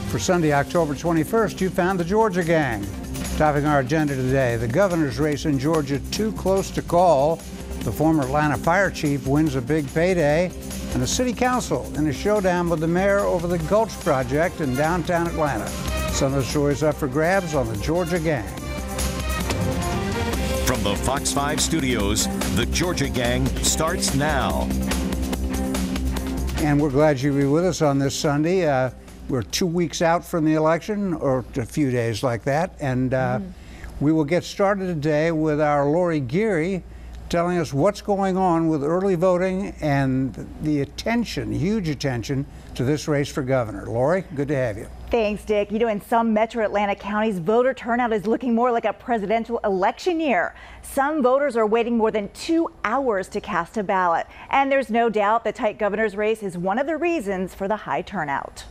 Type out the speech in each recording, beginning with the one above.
For Sunday, October 21st, you found the Georgia Gang. Topping our agenda today, the governor's race in Georgia too close to call. The former Atlanta fire chief wins a big payday. And the city council in a showdown with the mayor over the Gulch project in downtown Atlanta. Some of the stories up for grabs on the Georgia Gang. From the Fox 5 studios, the Georgia Gang starts now. And we're glad you'll be with us on this Sunday. We're 2 weeks out from the election, or a few days like that. And we will get started today with our Lori Geary telling us what's going on with early voting and the attention, huge attention, to this race for governor. Lori, good to have you. Thanks, Dick. You know, in some metro Atlanta counties, voter turnout is looking more like a presidential election year. Some voters are waiting more than 2 hours to cast a ballot. And there's no doubt the tight governor's race is one of the reasons for the high turnout.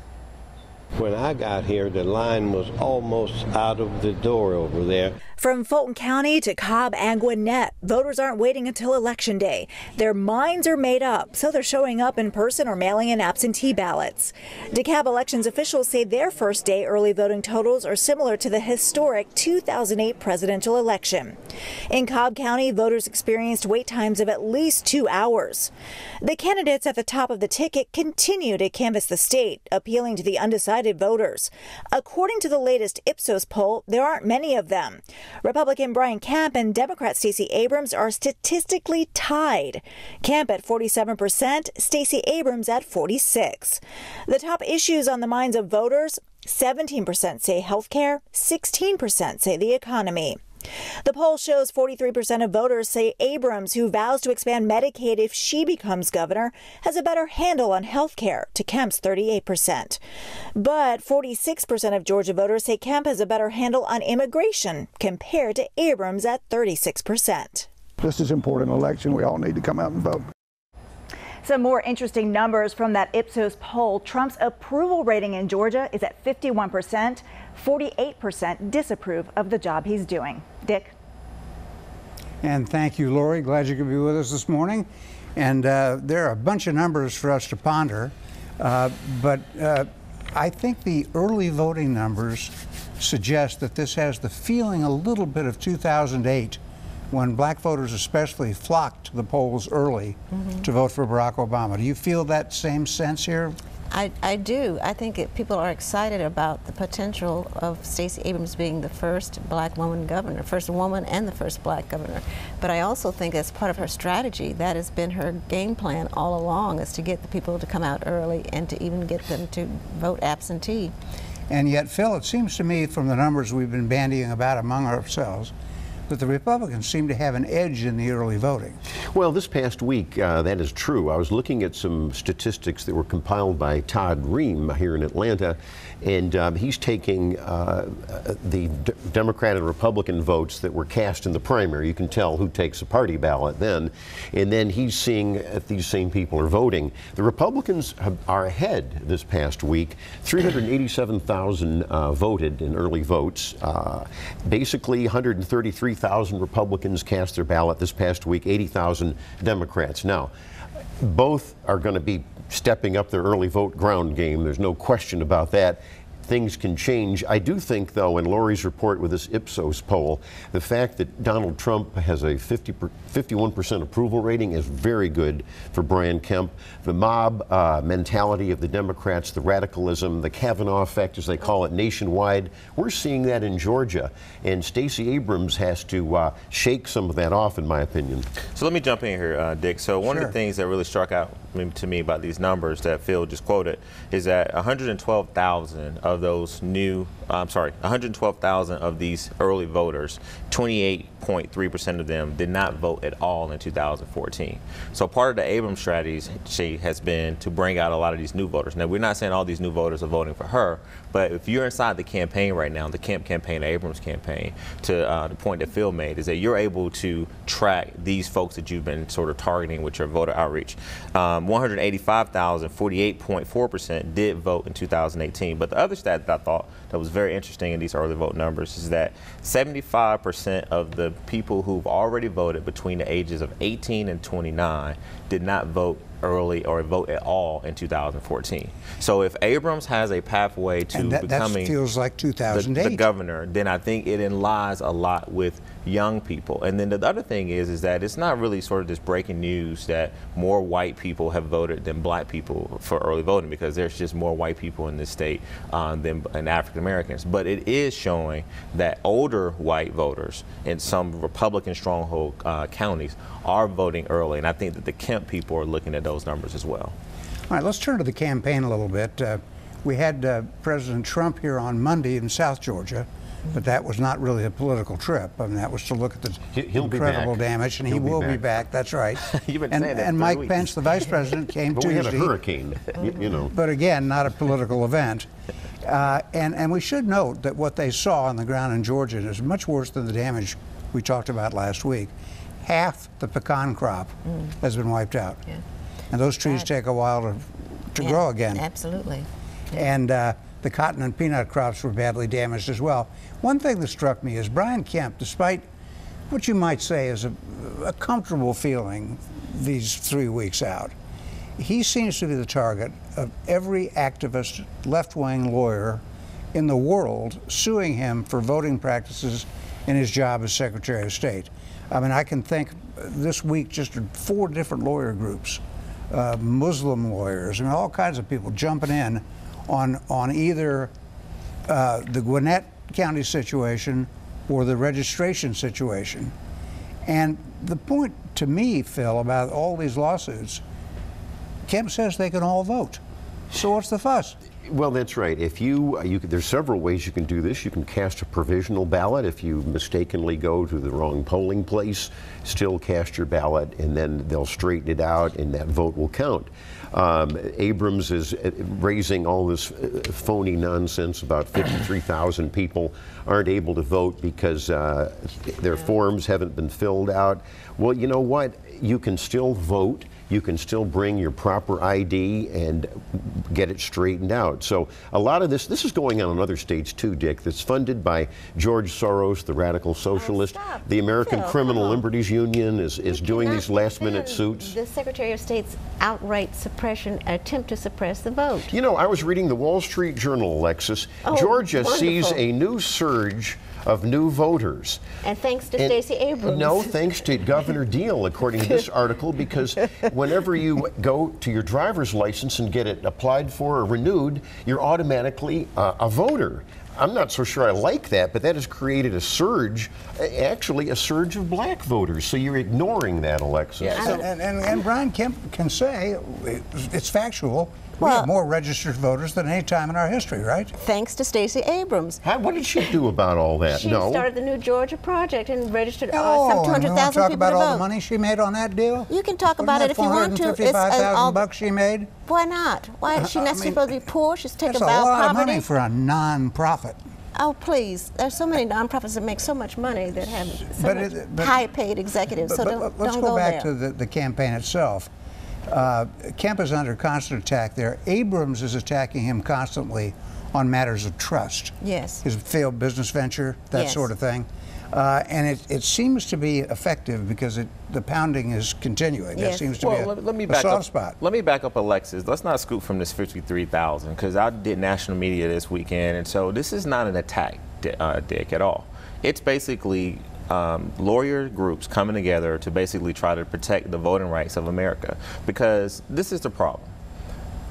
When I got here, the line was almost out of the door over there. From Fulton County to Cobb and Gwinnett, voters aren't waiting until Election Day. Their minds are made up, so they're showing up in person or mailing in absentee ballots. DeKalb elections officials say their first day early voting totals are similar to the historic 2008 presidential election. In Cobb County, voters experienced wait times of at least 2 hours. The candidates at the top of the ticket continue to canvass the state, appealing to the undecided voters. According to the latest Ipsos poll, there aren't many of them. Republican Brian Kemp and Democrat Stacey Abrams are statistically tied. Kemp at 47%, Stacey Abrams at 46%. The top issues on the minds of voters, 17% say health care, 16% say the economy. The poll shows 43% of voters say Abrams, who vows to expand Medicaid if she becomes governor, has a better handle on health care, to Kemp's 38%. But 46% of Georgia voters say Kemp has a better handle on immigration, compared to Abrams at 36%. This is an important election. We all need to come out and vote. Some more interesting numbers from that Ipsos poll. Trump's approval rating in Georgia is at 51%. 48% disapprove of the job he's doing. Dick? And thank you, Lori. Glad you could be with us this morning. And there are a bunch of numbers for us to ponder. But I think the early voting numbers suggest that this has the feeling a little bit of 2008, when black voters especially flocked to the polls early to vote for Barack Obama. Do you feel that same sense here? I do. I think people are excited about the potential of Stacey Abrams being the first black woman governor, first woman and the first black governor. But I also think as part of her strategy, that has been her game plan all along, is to get the people to come out early and to even get them to vote absentee. And yet, Phil, it seems to me from the numbers we've been bandying about among ourselves that the Republicans seem to have an edge in the early voting. Well, this past week, that is true. I was looking at some statistics that were compiled by Todd Ream here in Atlanta, and he's taking the Democrat and Republican votes that were cast in the primary. You can tell who takes a party ballot then, and then he's seeing if these same people are voting. The Republicans are ahead this past week. 387,000 voted in early votes. Basically, 133,000 Republicans cast their ballot this past week, 80,000 Democrats. Now, both are going to be stepping up their early vote ground game. There's no question about that. Things can change. I do think, though, in Lori's report with this Ipsos poll, the fact that Donald Trump has a 51% approval rating is very good for Brian Kemp. The mob mentality of the Democrats, the radicalism, the Kavanaugh effect, as they call it, nationwide, we're seeing that in Georgia. And Stacey Abrams has to shake some of that off, in my opinion. So let me jump in here, Dick. So one of the things that really struck out to me about these numbers that Phil just quoted is that 112,000 of those 112,000 of these early voters, 28.3% of them did not vote at all in 2014. So part of the Abrams strategy has been to bring out a lot of these new voters. Now, we're not saying all these new voters are voting for her, but if you're inside the campaign right now, the Kemp campaign, the Abrams campaign, to the point that Phil made, is that you're able to track these folks that you've been sort of targeting with your voter outreach. 185,000, 48.4% did vote in 2018. But the other stat that I thought that was very interesting in these early vote numbers is that 75% of the people who've already voted between the ages of 18 and 29 did not vote early or vote at all in 2014. So if Abrams has a pathway to becoming that feels like 2008. the governor, then I think it lies a lot with young people. And then the other thing is that it's not really sort of this breaking news that more white people have voted than black people for early voting, because there's just more white people in this state than African Americans. But it is showing that older white voters in some Republican stronghold counties are voting early, and I think that the Kemp people are looking at those numbers as well. All right, let's turn to the campaign a little bit. We had President Trump here on Monday in South Georgia, but that was not really a political trip. I mean, that was to look at the incredible damage, and he will be back. That's right. You've been and saying that and for Mike 3 weeks. Pence, the vice president, came But Tuesday. we had a hurricane, you know. But again, not a political event. And we should note that what they saw on the ground in Georgia is much worse than the damage we talked about last week. Half the pecan crop has been wiped out. Yeah. And those trees take a while to grow again. Absolutely. And the cotton and peanut crops were badly damaged as well. One thing that struck me is Brian Kemp, despite what you might say is a comfortable feeling these 3 weeks out, he seems to be the target of every activist, left-wing lawyer in the world suing him for voting practices in his job as Secretary of State. I mean, I can think this week just 4 different lawyer groups, Muslim lawyers, and all kinds of people jumping in on either the Gwinnett County situation or the registration situation. And the point to me, Phil, about all these lawsuits, Kemp says they can all vote. So what's the fuss? Well, that's right. If there's several ways you can do this. You can cast a provisional ballot. If you mistakenly go to the wrong polling place, still cast your ballot, and then they'll straighten it out, and that vote will count. Abrams is raising all this phony nonsense about 53,000 people aren't able to vote because their forms haven't been filled out. Well, you know what? You can still vote. You can still bring your proper ID and get it straightened out. So a lot of this is going on in other states too, Dick, that's funded by George Soros, the radical socialist. The American Criminal Liberties Union is doing these last-minute suits. The Secretary of State's outright suppression, attempt to suppress the vote. You know, I was reading the Wall Street Journal, Alexis. Georgia sees a new surge of new voters. And thanks to Stacey Abrams. No, thanks to Governor Deal, according to this article, because whenever you go to your driver's license and get it applied for or renewed, you're automatically a voter. I'm not so sure I like that, but that has created a surge, actually a surge of black voters. So you're ignoring that, Alexis. Yeah, and Brian Kemp can say, it's factual, we have more registered voters than any time in our history, right? Thanks to Stacey Abrams. What did she do about all that? She started the New Georgia Project and registered some 200,000 people to vote. Talk about all the money she made on that deal? You can talk about it if you want to. $455,000 she made? Why not? Why is she necessarily supposed to be poor? She's taking about poverty. That's a lot of money for a non-profit. Oh, please. There's so many nonprofits that make so much money that have so much high-paid executives, so don't go there. Let's go back to the campaign itself. Kemp is under constant attack there. Abrams is attacking him constantly on matters of trust. Yes. His failed business venture, that sort of thing. And it seems to be effective because the pounding is continuing. That seems to be a soft spot. Let me back up, Alexis. Let's not scoop from this 53,000, because I did national media this weekend, and so this is not an attack, Dick, at all. It's basically lawyer groups coming together to basically try to protect the voting rights of America, because this is the problem.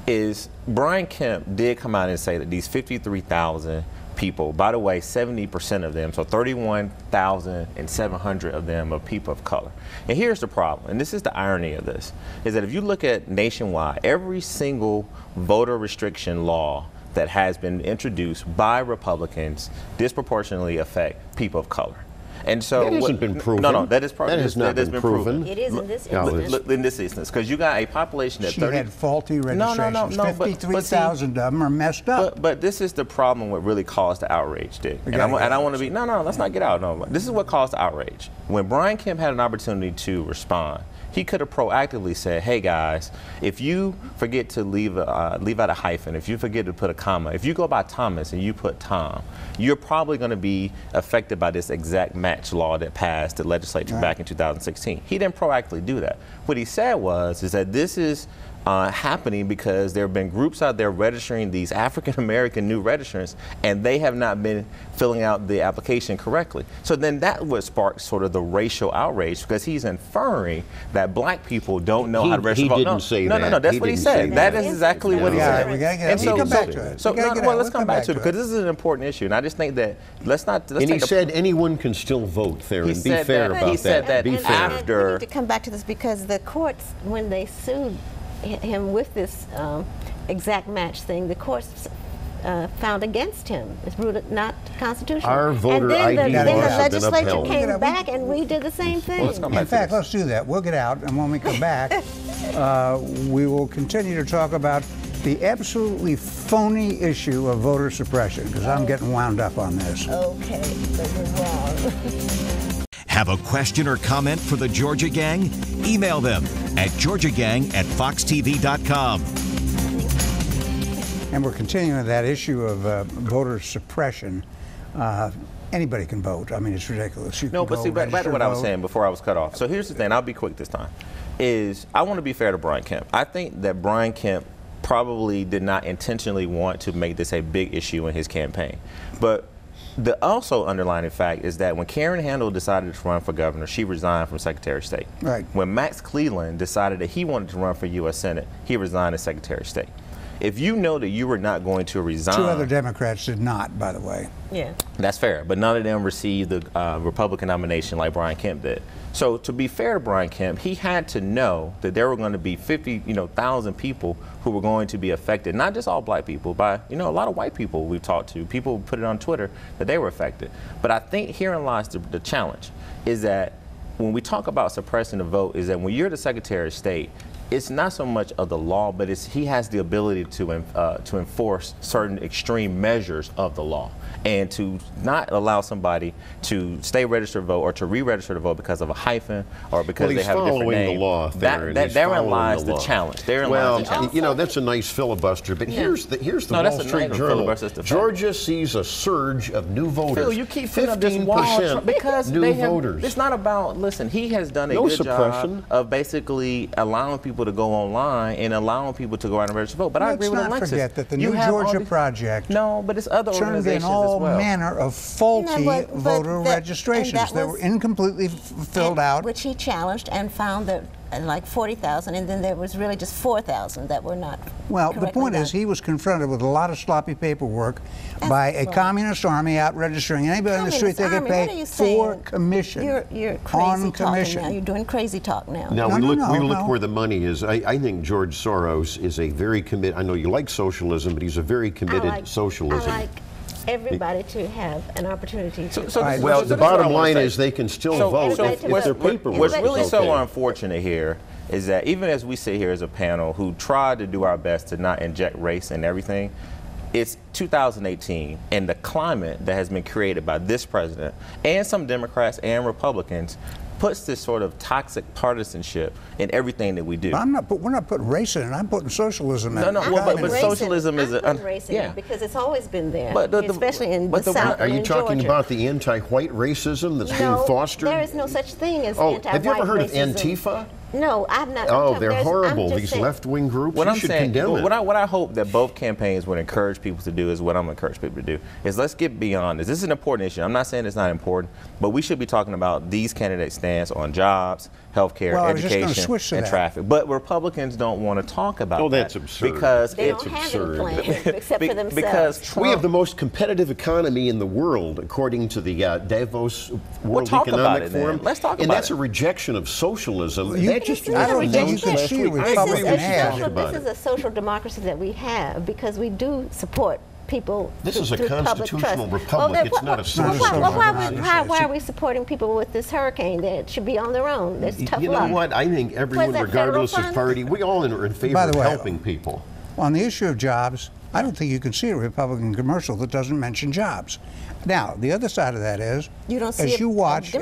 Is Brian Kemp did come out and say that these 53,000 people, by the way, 70% of them, so 31,700 of them are people of color. And here's the problem, and this is the irony of this, is that if you look at nationwide, every single voter restriction law that has been introduced by Republicans disproportionately affect people of color. And so that hasn't been proven. No, that is that has not been proven. It is in this instance. In this instance, because you got a population that she had faulty registrations. 53,000 of them are messed up. But this is the problem. What really caused the outrage, Dick. And I want to be let's not get out. No, this is what caused the outrage. When Brian Kemp had an opportunity to respond, He could have proactively said, hey guys, if you forget to leave out a hyphen, if you forget to put a comma, if you go by Thomas and you put Tom, you're probably going to be affected by this exact match law that passed the legislature back in 2016. He didn't proactively do that. What he said is that this is happening because there have been groups out there registering these African-American new registrants, and they have not been filling out the application correctly. So then that would spark sort of the racial outrage, because he's inferring that black people don't know how to register. He didn't say that. No, that's what he said. That is exactly what he said. We gotta get come back to it. So let's come back to it, because this is an important issue, and I just think that let's and he said anyone can still vote, Theron. Be fair about that. He said that after. We need to come back to this, because the courts, when they sued him with this exact match thing, the courts found against him. It's ruled not constitutional. Our voter and ID then the laws have been legislature upheld. came back and we did the same thing. In fact, let's do that. We'll get out, and when we come back, we will continue to talk about the absolutely phony issue of voter suppression, because I'm getting wound up on this. Okay, but you're wrong. Have a question or comment for the Georgia Gang? Email them at georgiagang@foxtv.com. And we're continuing that issue of voter suppression. Anybody can vote. I mean, it's ridiculous. You No, can but see, back to what I was saying before I was cut off. So here's the thing. I'll be quick this time. I want to be fair to Brian Kemp. I think that Brian Kemp probably did not intentionally want to make this a big issue in his campaign. But the also underlying fact is that when Karen Handel decided to run for governor, she resigned from Secretary of State. Right. When Max Cleland decided that he wanted to run for U.S. Senate, he resigned as Secretary of State. If you know that you were not going to resign... 2 other Democrats did not, by the way. Yeah. That's fair, but none of them received the Republican nomination like Brian Kemp did. So to be fair to Brian Kemp, he had to know that there were going to be 50,000 people who were going to be affected, not just all black people, by a lot of white people we've talked to. People put it on Twitter that they were affected. But I think herein lies the challenge, is that when we talk about suppressing the vote, is that when you're the Secretary of State, it's not so much of the law, but he has the ability to enforce certain extreme measures of the law, and to not allow somebody to stay registered to vote or to re-register to vote because of a hyphen or because they have a different name. The law, therein lies the challenge. That's a nice filibuster, but here's the Wall Street Journal. Georgia sees a surge of new voters. Phil, you keep putting up this wall because new voters. It's not about, listen, he has done a good job of basically allowing people to go online and allowing people to go out and register to vote. But I agree with Alexis. Let's not forget that the New Georgia Project but it's other turned in all manner of faulty voter registrations that were incompletely filled out. Which he challenged and found that like 40,000, and then there was really just 4,000 that were not. Well, the point is, he was confronted with a lot of sloppy paperwork by a communist army out registering anybody in the street they could pay for commission. You're crazy talking now. You're doing crazy talk now. Now we look where the money is. I think George Soros is a very committed. I know you like socialism, but he's a very committed socialism. I like everybody to have an opportunity to. The bottom line is they can still vote if their paperwork. What's really so unfortunate here is that even as we sit here as a panel who tried to do our best to not inject race in everything, it's 2018, and the climate that has been created by this president and some Democrats and Republicans puts this sort of toxic partisanship in everything that we do. We're not putting race in it. I'm putting socialism in it. But socialism is because it's always been there, especially in the South. Are you talking about the anti-white racism that's being fostered? There is no such thing as anti-white racism. Have you ever heard of Antifa? No, I've not. Oh, they're horrible. These left-wing groups. You should condemn it. What I hope that both campaigns would encourage people to do is what I'm going to encourage people to do is let's get beyond this. This is an important issue. I'm not saying it's not important, but we should be talking about these candidates' stance on jobs, healthcare, education, and traffic. But Republicans don't want to talk about that. Oh, that's absurd. Because they don't have any plans except for themselves. Because we have the most competitive economy in the world, according to the Davos World Economic Forum. Let's talk about it. And that's a rejection of socialism. This is a social democracy that we have because we do support people. This is a constitutional republic. It's not a social democracy. Why are we supporting people with this hurricane that should be on their own? There's tough luck. You know what? I think everyone, regardless of party, we all are in favor of helping people. On the issue of jobs, I don't think you can see a Republican commercial that doesn't mention jobs. Now, the other side of that is, as you watch,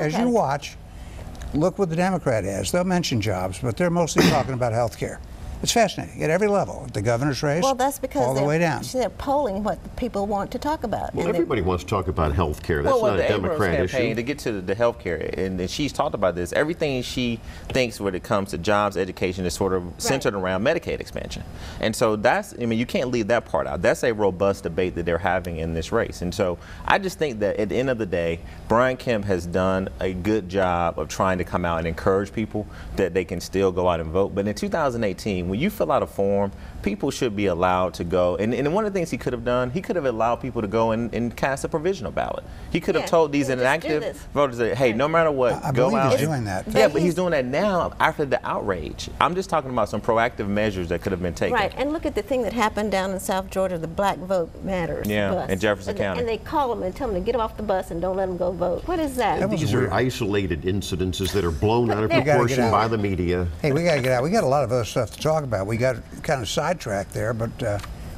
look what the Democrat has. They'll mention jobs, but they're mostly talking about health care. It's fascinating at every level, at the governor's race, well, that's because all the way down. They're polling what the people want to talk about. Well, everybody wants to talk about health care. That's not a Democrat issue. To get to the health care, and she's talked about this, everything she thinks when it comes to jobs, education is sort of centered around Medicaid expansion. And so that's, I mean, you can't leave that part out. That's a robust debate that they're having in this race. And so I just think that at the end of the day, Brian Kemp has done a good job of trying to come out and encourage people that they can still go out and vote. But in 2018, when you fill out a form, people should be allowed to go. And one of the things he could have done, he could have allowed people to go and cast a provisional ballot. He could have told these inactive voters that, hey, no matter what, I go believe out. he's doing that. Yeah, but he's doing that now after the outrage. I'm just talking about some proactive measures that could have been taken. Right, and look at the thing that happened down in South Georgia, the Black Vote Matters bus. In Jefferson County. And they call them and tell them to get off the bus and don't let them go vote. What is that? These are isolated incidences that are blown out of proportion by the media. Hey, we got to get out. We got a lot of other stuff to talk about. We got kind of sidetracked there, but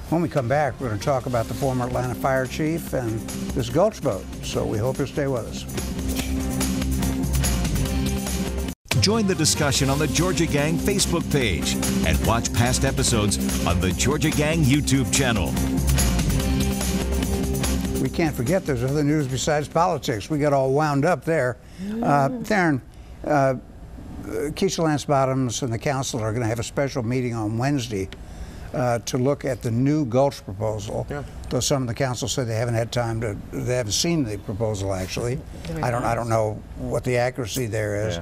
when we come back, we're going to talk about the former Atlanta fire chief and this Gulch vote. So we hope you'll stay with us. Join the discussion on the Georgia Gang Facebook page and watch past episodes on the Georgia Gang YouTube channel. We can't forget there's other news besides politics. We got all wound up there. Theron, Keisha Lance Bottoms and the council are going to have a special meeting on Wednesday to look at the new Gulch proposal. Though some of the council said they haven't had time to, they haven't seen the proposal actually. I don't know what the accuracy there is.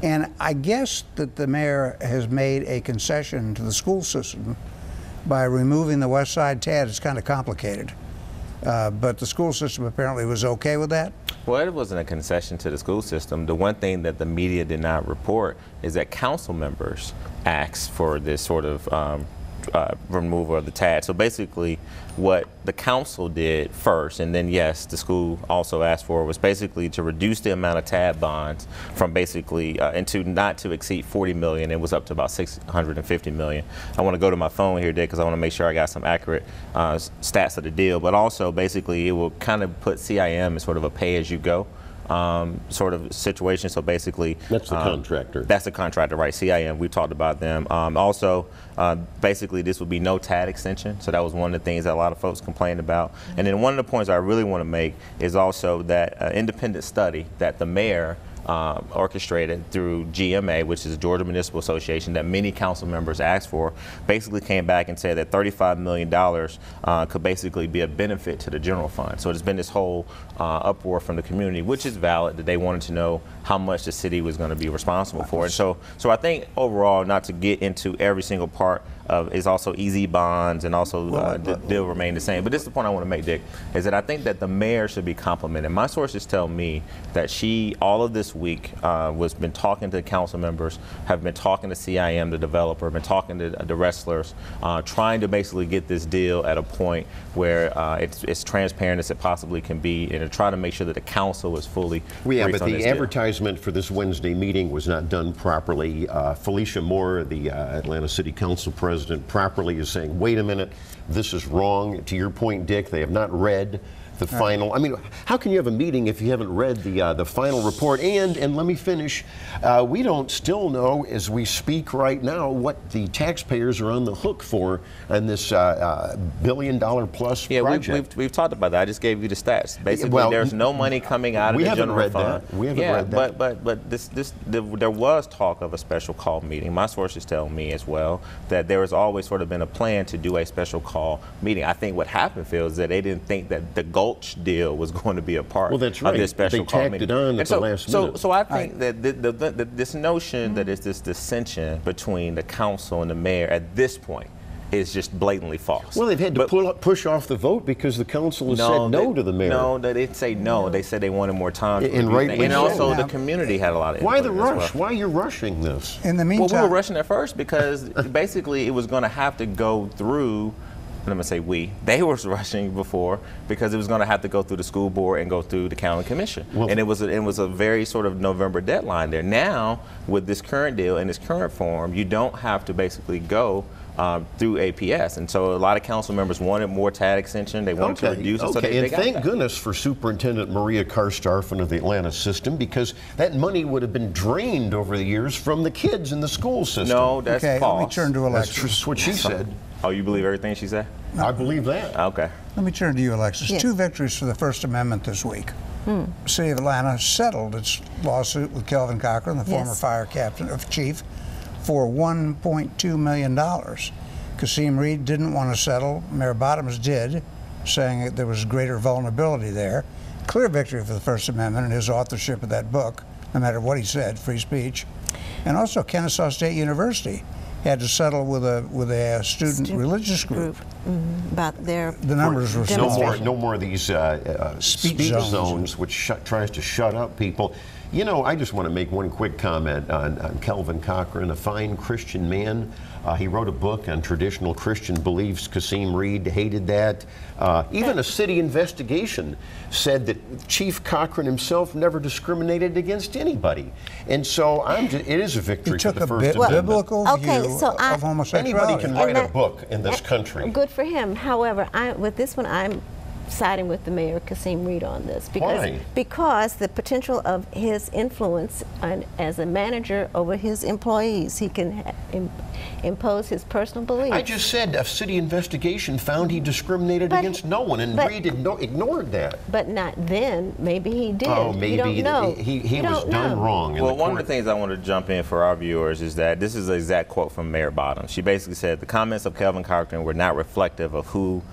And I guess that the mayor has made a concession to the school system by removing the West Side TAD. It's kind of complicated. But the school system apparently was okay with that. Well, it wasn't a concession to the school system. The one thing that the media did not report is that council members asked for this sort of removal of the TAD. So basically what the council did first, and then yes, the school also asked for, was basically to reduce the amount of TAD bonds from basically into not to exceed 40 million. It was up to about 650 million. I want to go to my phone here, Dick, because I want to make sure I got some accurate stats of the deal. But also basically it will kind of put CIM in sort of a pay-as-you-go sort of situation. So basically, that's the contractor. That's the contractor, right? CIM. We've talked about them. Also, basically, this would be no TAD extension. So that was one of the things that a lot of folks complained about. And then one of the points I really want to make is also that independent study that the mayor orchestrated through GMA, which is the Georgia Municipal Association, that many council members asked for, basically came back and said that $35 million could basically be a benefit to the general fund. So there's been this whole uproar from the community, which is valid, that they wanted to know how much the city was going to be responsible for it. So I think overall, not to get into every single part is also easy bonds, and also the deal remain the same. But this is the point I want to make, Dick, is that I think that the mayor should be complimented. My sources tell me that she, all of this week, was been talking to council members, have been talking to CIM, the developer, been talking to the wrestlers, trying to basically get this deal at a point where it's transparent as it possibly can be, and to try to make sure that the council is fully but the advertisement for this Wednesday meeting was not done properly. Felicia Moore, the Atlanta City Council president, properly is saying, wait a minute, this is wrong. To your point, Dick, they have not read the final. I mean, how can you have a meeting if you haven't read the final report? And let me finish. We don't still know, as we speak right now, what the taxpayers are on the hook for on this $1 billion plus project. We've talked about that. I just gave you the stats. Basically, there's no money coming out of the general fund. We haven't read that. But there was talk of a special call meeting. My sources tell me as well that there has always sort of been a plan to do a special call meeting. I think what happened, Phil, is that they didn't think that the Gulch deal was going to be a part of this special call meeting. They tacked it on at the last minute. So I think that this notion that it's this dissension between the council and the mayor at this point is just blatantly false. Well, they've had to push off the vote because the council has said no to the mayor. No, they didn't say no. They said they wanted more time. And also the community had a lot of input. Why the rush? Why are you rushing this? In the meantime, well, we were rushing at first because basically it was going to have to go through. I'm going to say they were rushing before because it was going to have to go through the school board and go through the county commission. And it was a very sort of November deadline there. Now, with this current deal and this current form, you don't have to basically go through APS. And so a lot of council members wanted more TAD extension. They wanted to reduce it. So they and got thank that. goodness for Superintendent Maria Karstaffen of the Atlanta system, because that money would have been drained over the years from the kids in the school system. No, that's false. Let me turn to Alexis. That's what she said. Oh, you believe everything she said? I believe that. Okay. Let me turn to you, Alexis. Yes. 2 victories for the First Amendment this week. The City of Atlanta settled its lawsuit with Kelvin Cochran, the former fire captain of chief, for $1.2 million. Kasim Reed didn't want to settle. Mayor Bottoms did, saying that there was greater vulnerability there. Clear victory for the First Amendment and his authorship of that book, no matter what he said, free speech. And also Kennesaw State University had to settle with a student religious group. About their The numbers were small. No more of these speech zones, which tries to shut up people. You know, I just want to make one quick comment on Kelvin Cochran, a fine Christian man. He wrote a book on traditional Christian beliefs. Kasim Reed hated that. Even a city investigation said that Chief Cochran himself never discriminated against anybody. And so it is a victory for the First Amendment. Biblical view of homosexuality. Anybody can write a book in this country. Good for him. However, with this one, I'm siding with the mayor, Kasim Reed, on this. Why? Because the potential of his influence as a manager over his employees, he can impose his personal beliefs. I just said a city investigation found he discriminated against no one, and Reed ignored that. But not then. Maybe he did. Oh, maybe you don't know. he was done wrong. Well, one of the things I want to jump in for our viewers is that this is the exact quote from Mayor Bottoms. She basically said the comments of Kelvin Cochran were not reflective of who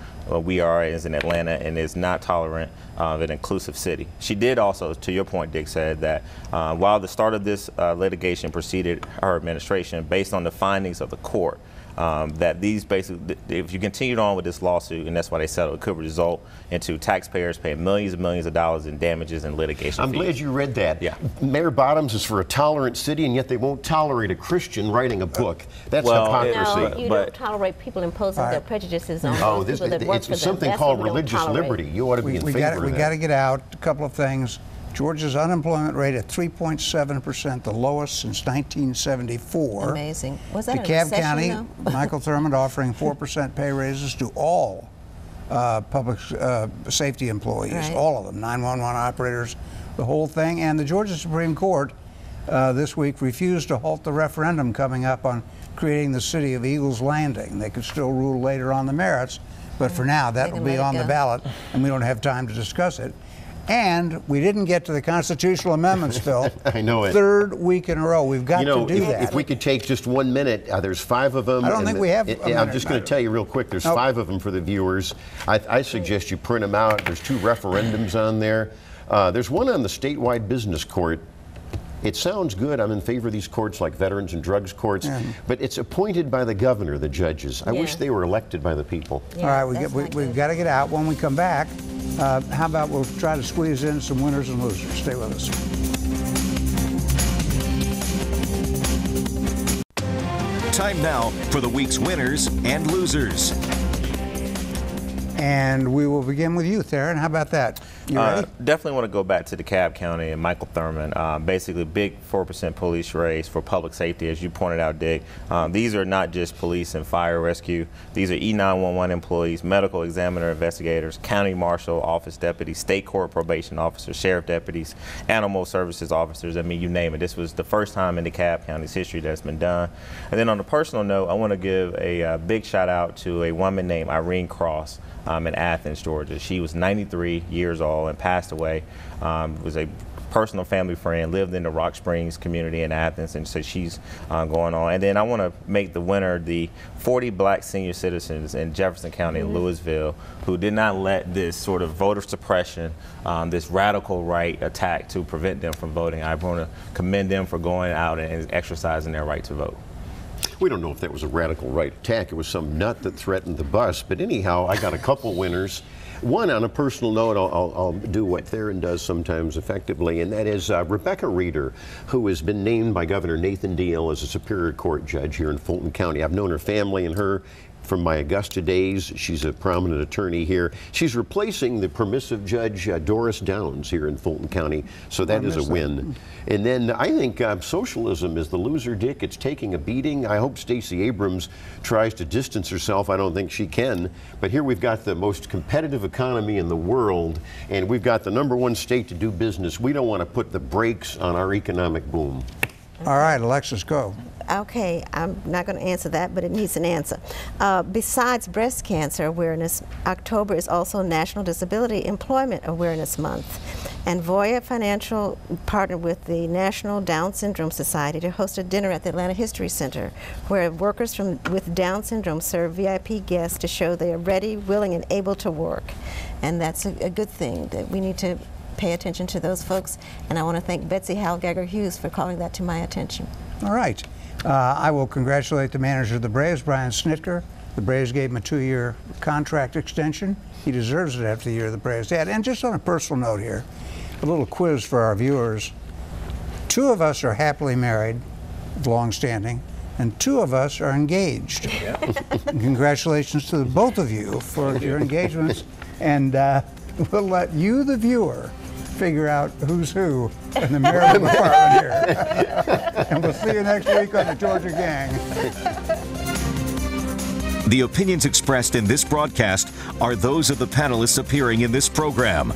we are as in Atlanta, and is not tolerant of an inclusive city. She did also, to your point, Dick, said that while the start of this litigation preceded her administration, based on the findings of the court, that these basically, if you continued on with this lawsuit, and that's why they settled, it could result into taxpayers paying millions and millions of dollars in damages and litigation I'm fees. glad you read that. Yeah. Mayor Bottoms is for a tolerant city, and yet they won't tolerate a Christian writing a book. That's hypocrisy. No, you don't tolerate people imposing their prejudices on those people that work for them. It's something That's called what we don't religious tolerate. liberty. You ought to be in favor of that. We got to get out a couple of things. Georgia's unemployment rate at 3.7%, the lowest since 1974. Amazing. Was that a DeKalb recession, County, though? Michael Thurmond offering 4% pay raises to all public safety employees, Right. all of them, 911 operators, the whole thing. And the Georgia Supreme Court this week refused to halt the referendum coming up on creating the city of Eagles Landing. They could still rule later on the merits, but for now that will be on the ballot, and we don't have time to discuss it. And we didn't get to the constitutional amendments, Phil. I know it. 3rd week in a row. We've got to do that. If we could take just 1 minute, there's 5 of them. I don't think we have a minute, I'm just going to tell you real quick, there's 5 of them for the viewers. I suggest you print them out. There's 2 referendums on there. There's one on the statewide business court. It sounds good. I'm in favor of these courts like veterans and drugs courts, but it's appointed by the governor, the judges. I wish they were elected by the people. Yeah, all right, we've got to get out. When we come back, how about we'll try to squeeze in some winners and losers. Stay with us. Time now for the week's winners and losers. And we will begin with you, Theron. How about that? You ready? Definitely want to go back to DeKalb County and Michael Thurmond. Basically, big 4% police raise for public safety, as you pointed out, Dick. These are not just police and fire rescue. These are E911 employees, medical examiner investigators, county marshal office deputies, state court probation officers, sheriff deputies, animal services officers. I mean, you name it. This was the first time in DeKalb County's history that's been done. And then on a personal note, I want to give a big shout out to a woman named Irene Cross in Athens, Georgia. She was 93 years old and passed away. Was a personal family friend, lived in the Rock Springs community in Athens, and so she's going on. And then I want to make the winner the 40 black senior citizens in Jefferson County and Louisville who did not let this sort of voter suppression, this radical right attack to prevent them from voting. I want to commend them for going out and exercising their right to vote. We don't know if that was a radical right attack. It was some nut that threatened the bus. But anyhow, I got a couple winners. One, on a personal note, I'll do what Theron does sometimes effectively, and that is Rebecca Reeder, who has been named by Governor Nathan Deal as a Superior Court judge here in Fulton County. I've known her family and her from my Augusta days. She's a prominent attorney here. She's replacing the permissive judge Doris Downs here in Fulton County, so that is a win. And then I think socialism is the loser, Dick. It's taking a beating. I hope Stacey Abrams tries to distance herself. I don't think she can. But here we've got the most competitive economy in the world, and we've got the #1 state to do business. We don't want to put the brakes on our economic boom. All right, Alexis, go. Okay, I'm not going to answer that, but it needs an answer. Besides breast cancer awareness, October is also National Disability Employment Awareness Month. And Voya Financial partnered with the National Down Syndrome Society to host a dinner at the Atlanta History Center, where workers with Down syndrome serve VIP guests to show they are ready, willing, and able to work. And that's a good thing, that we need to pay attention to those folks. And I want to thank Betsy Howell-Gagger-Hughes for calling that to my attention. All right. I will congratulate the manager of the Braves, Brian Snitker. The Braves gave him a 2-year contract extension. He deserves it after the year the Braves had. And just on a personal note here, a little quiz for our viewers. 2 of us are happily married, long-standing, and 2 of us are engaged. Yeah. Congratulations to both of you for your engagements. And we'll let you, the viewer, figure out who's who in the marital department here. And we'll see you next week on the Georgia Gang. The opinions expressed in this broadcast are those of the panelists appearing in this program.